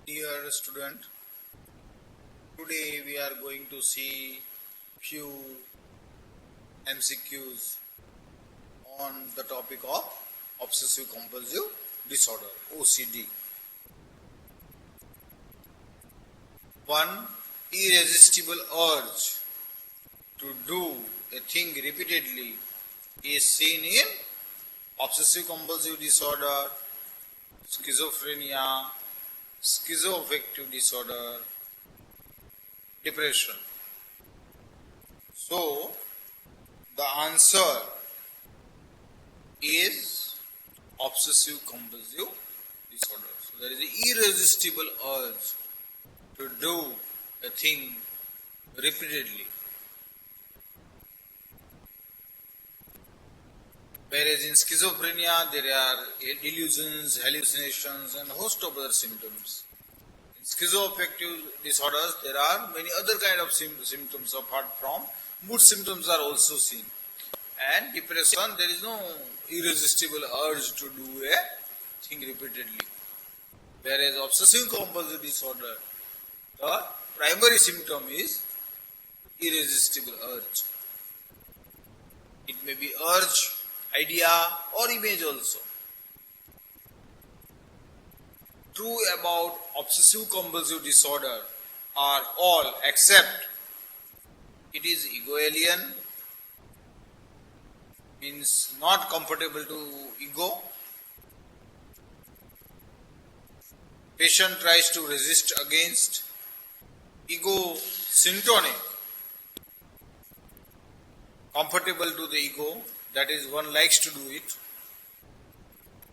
Dear student, today we are going to see few MCQs on the topic of obsessive-compulsive disorder, OCD. 1. Irresistible urge to do a thing repeatedly is seen in obsessive-compulsive disorder, schizophrenia, schizoaffective disorder, depression. So, the answer is obsessive-compulsive disorder. So, there is an irresistible urge to do a thing repeatedly. Whereas in schizophrenia, there are delusions, hallucinations, and a host of other symptoms. In schizoaffective disorders, there are many other kind of symptoms apart from mood symptoms are also seen. And depression, there is no irresistible urge to do a thing repeatedly. Whereas obsessive-compulsive disorder, the primary symptom is irresistible urge. It may be urge, idea or image also. True about obsessive-compulsive disorder are all except it is ego-alien, means not comfortable to ego. Patient tries to resist against. Ego syntonic, comfortable to the ego, that is one likes to do it,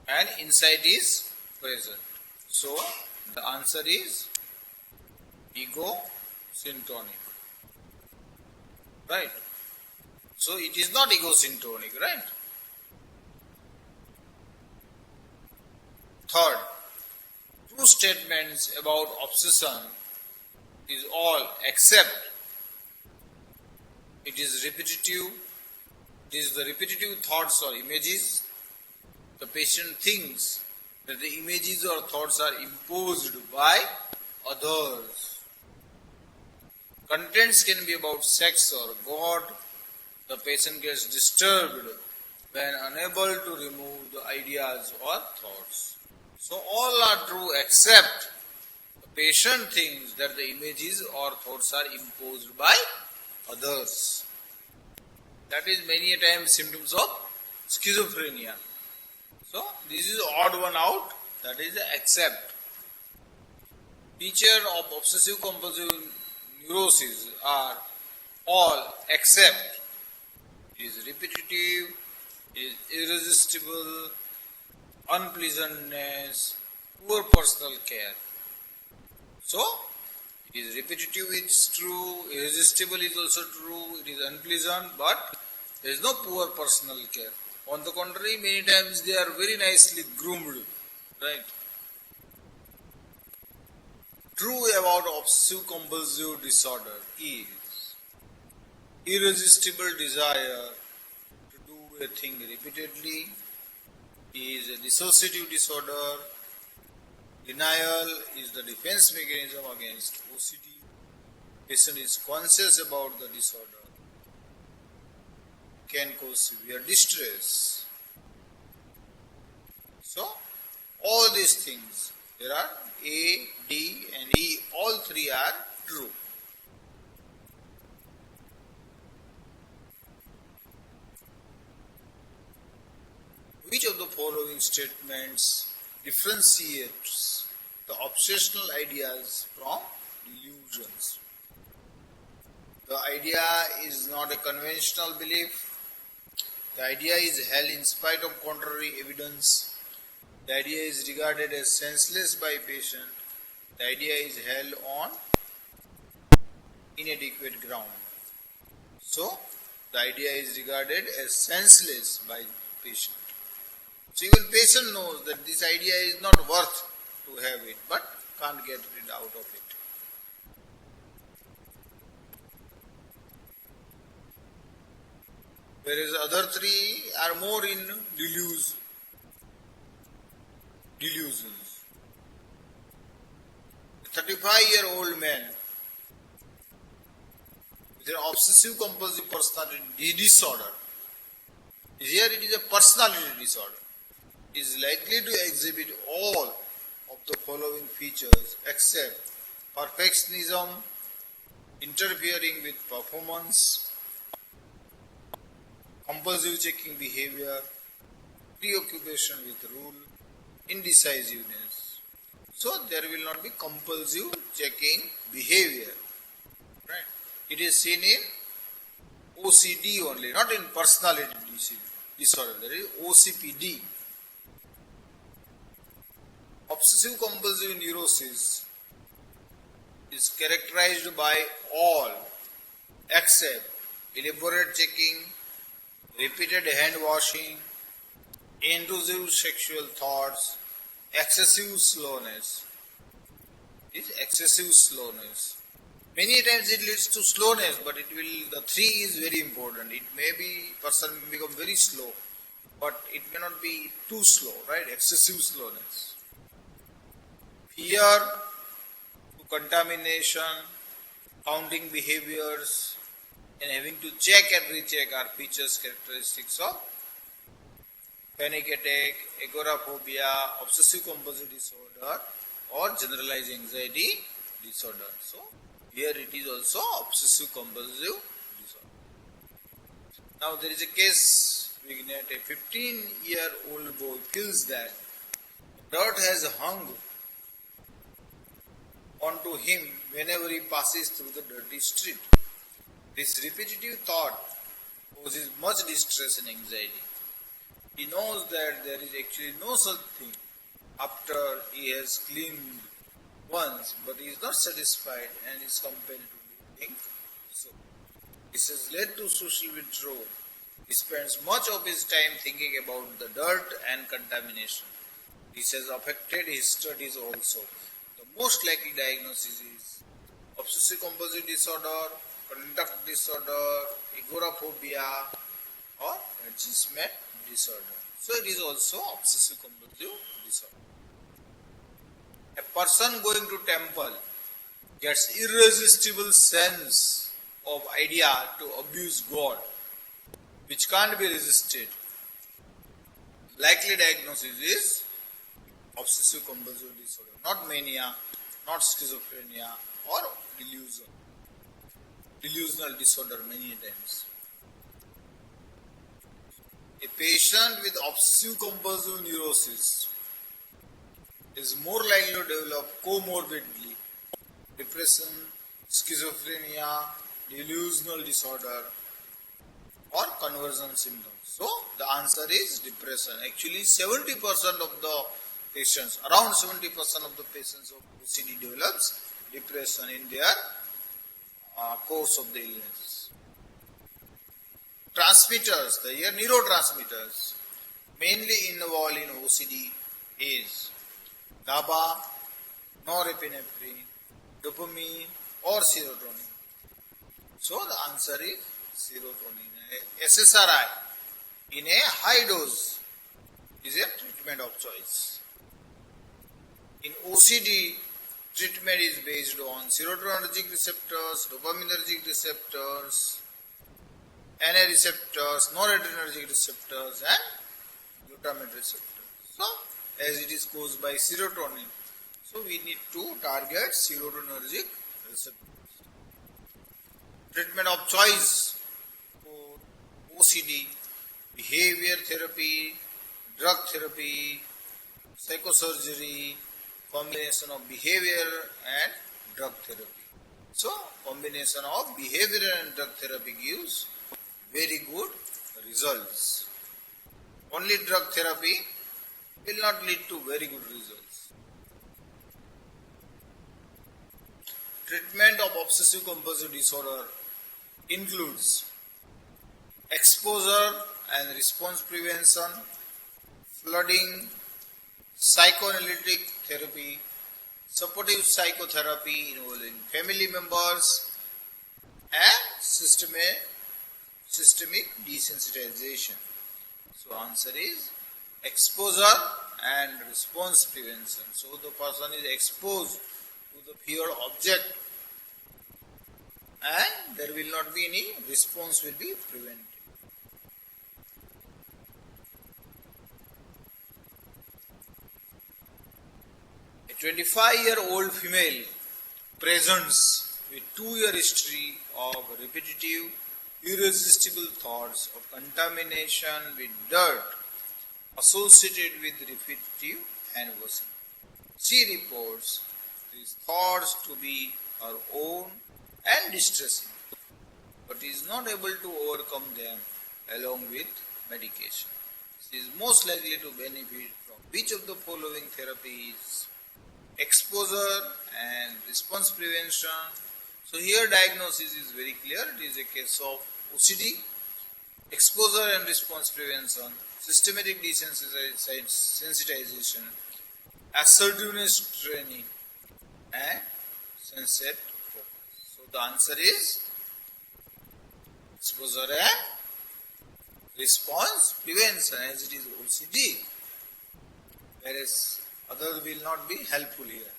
and insight is present. So the answer is ego syntonic, right? So it is not ego syntonic, right? Third, true statements about obsession is all except it is repetitive. It is the repetitive thoughts or images. The patient thinks that the images or thoughts are imposed by others. Contents can be about sex or God. The patient gets disturbed when unable to remove the ideas or thoughts. So all are true except the patient thinks that the images or thoughts are imposed by others. That is many a times symptoms of schizophrenia. So this is odd one out, that is except. Feature of obsessive-compulsive neurosis are all except it is repetitive, it is irresistible, unpleasantness, poor personal care. So it is repetitive, it's true, irresistible is also true, it is unpleasant, but there is no poor personal care. On the contrary, many times they are very nicely groomed, right? True about obsessive-compulsive disorder is irresistible desire to do a thing repeatedly, is a dissociative disorder. Denial is the defense mechanism against OCD. Patient is conscious about the disorder. Can cause severe distress. So, all these things, there are A, D and E, all three are true. Which of the following statements differentiates the obsessional ideas from delusions? The idea is not a conventional belief. The idea is held in spite of contrary evidence. The idea is regarded as senseless by patient. The idea is held on inadequate ground. So, the idea is regarded as senseless by patient. So even patient knows that this idea is not worth to have it, but can't get rid out of it. Whereas other three are more in delusions. 35-year-old man with an obsessive-compulsive personality disorder, here it is a personality disorder, is likely to exhibit all of the following features except perfectionism, interfering with performance, compulsive checking behavior, preoccupation with rule, indecisiveness. So there will not be compulsive checking behavior. Right? It is seen in OCD only, not in personality disorder. There is OCPD. Obsessive compulsive neurosis is characterized by all except elaborate checking, repeated hand washing, intrusive sexual thoughts, excessive slowness. It is excessive slowness. Many times it leads to slowness, but the three is very important. It may be, person may become very slow, but it may not be too slow, right? Excessive slowness. Fear to contamination, counting behaviors, and having to check and recheck are features characteristics of panic attack, agoraphobia, obsessive compulsive disorder, or generalized anxiety disorder. So here it is also obsessive compulsive disorder. Now there is a case vignette. A 15-year-old boy feels that dirt has hung onto him whenever he passes through the dirty street. This repetitive thought causes much distress and anxiety. He knows that there is actually no such thing after he has cleaned once, but he is not satisfied and is compelled to think so. This has led to social withdrawal. He spends much of his time thinking about the dirt and contamination. This has affected his studies also. The most likely diagnosis is obsessive compulsive disorder, conduct disorder, agoraphobia, or adjustment disorder. So it is also obsessive compulsive disorder. A person going to temple gets irresistible sense of idea to abuse God, which can't be resisted. Likely diagnosis is obsessive compulsive disorder, not mania, not schizophrenia, or delusion. Delusional disorder many times. A patient with obsessive compulsive neurosis is more likely to develop comorbidly depression, schizophrenia, delusional disorder, or conversion symptoms. So the answer is depression. Actually 70% of the patients, around 70% of the patients of OCD develops depression in their course of the illness. Transmitters, the neurotransmitters mainly involved in OCD is GABA, norepinephrine, dopamine, or serotonin. So the answer is serotonin. SSRI in a high dose is a treatment of choice. In OCD, treatment is based on serotonergic receptors, dopaminergic receptors, NA receptors, noradrenergic receptors, and glutamate receptors. So, as it is caused by serotonin, so we need to target serotonergic receptors. Treatment of choice for OCD, behavior therapy, drug therapy, psychosurgery, combination of behavior and drug therapy. So, combination of behavior and drug therapy gives very good results. Only drug therapy will not lead to very good results. Treatment of obsessive compulsive disorder includes exposure and response prevention, flooding, psychoanalytic therapy, supportive psychotherapy involving family members, and systemic desensitization. So answer is exposure and response prevention. So the person is exposed to the feared object, and there will not be any response will be prevented. A 25-year-old female presents with 2-year history of repetitive, irresistible thoughts of contamination with dirt associated with repetitive hand washing. She reports these thoughts to be her own and distressing, but is not able to overcome them along with medication. She is most likely to benefit from which of the following therapies? Exposure and response prevention. So here diagnosis is very clear. It is a case of OCD, exposure and response prevention, systematic desensitization, assertiveness training, and sunset focus. So the answer is exposure and response prevention, as it is OCD, whereas others will not be helpful here.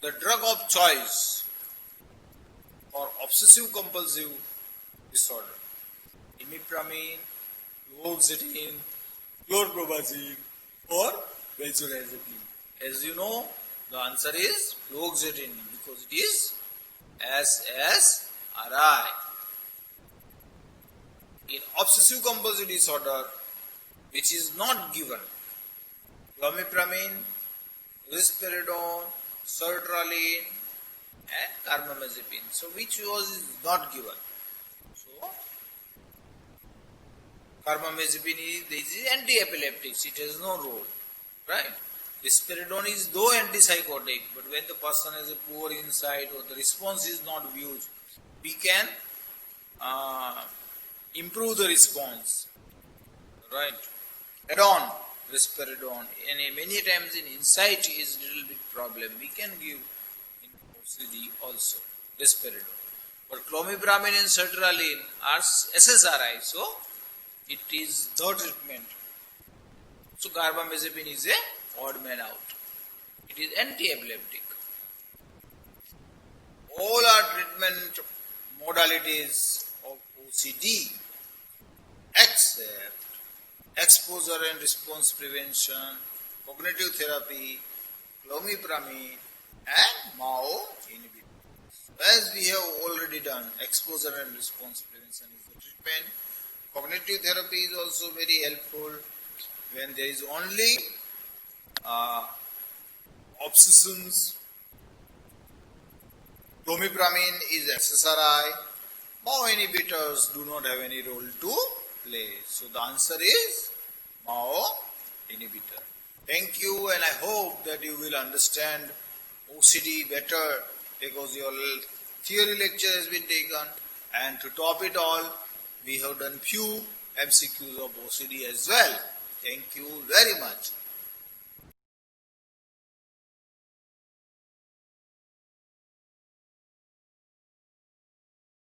The drug of choice for obsessive-compulsive disorder: imipramine, fluoxetine, chlorpromazine, or benzodiazepine. As you know, the answer is fluoxetine because it is SSRI. In obsessive-compulsive disorder, which is not given, clomipramine, risperidone, sertraline, and carbamazepine. So which was not given? So carbamazepine is anti-epileptic. It has no role, right? Risperidone is though antipsychotic, but when the person has a poor insight or the response is not viewed, we can improve the response, right? Add-on risperidone, and many times in insight is little bit problem. We can give in OCD also risperidone, but clomipramine and sertraline are SSRI, so it is the treatment. So carbamazepine is a odd man out. It is anti-epileptic. All are treatment modalities of OCD except exposure and response prevention, cognitive therapy, clomipramine, and MAO inhibitors. As we have already done, exposure and response prevention is the treatment. Cognitive therapy is also very helpful when there is only obsessions. Clomipramine is SSRI. MAO inhibitors do not have any role to play. So the answer is MAO inhibitor. Thank you, and I hope that you will understand OCD better because your theory lecture has been taken, and to top it all, we have done few MCQs of OCD as well. Thank you very much.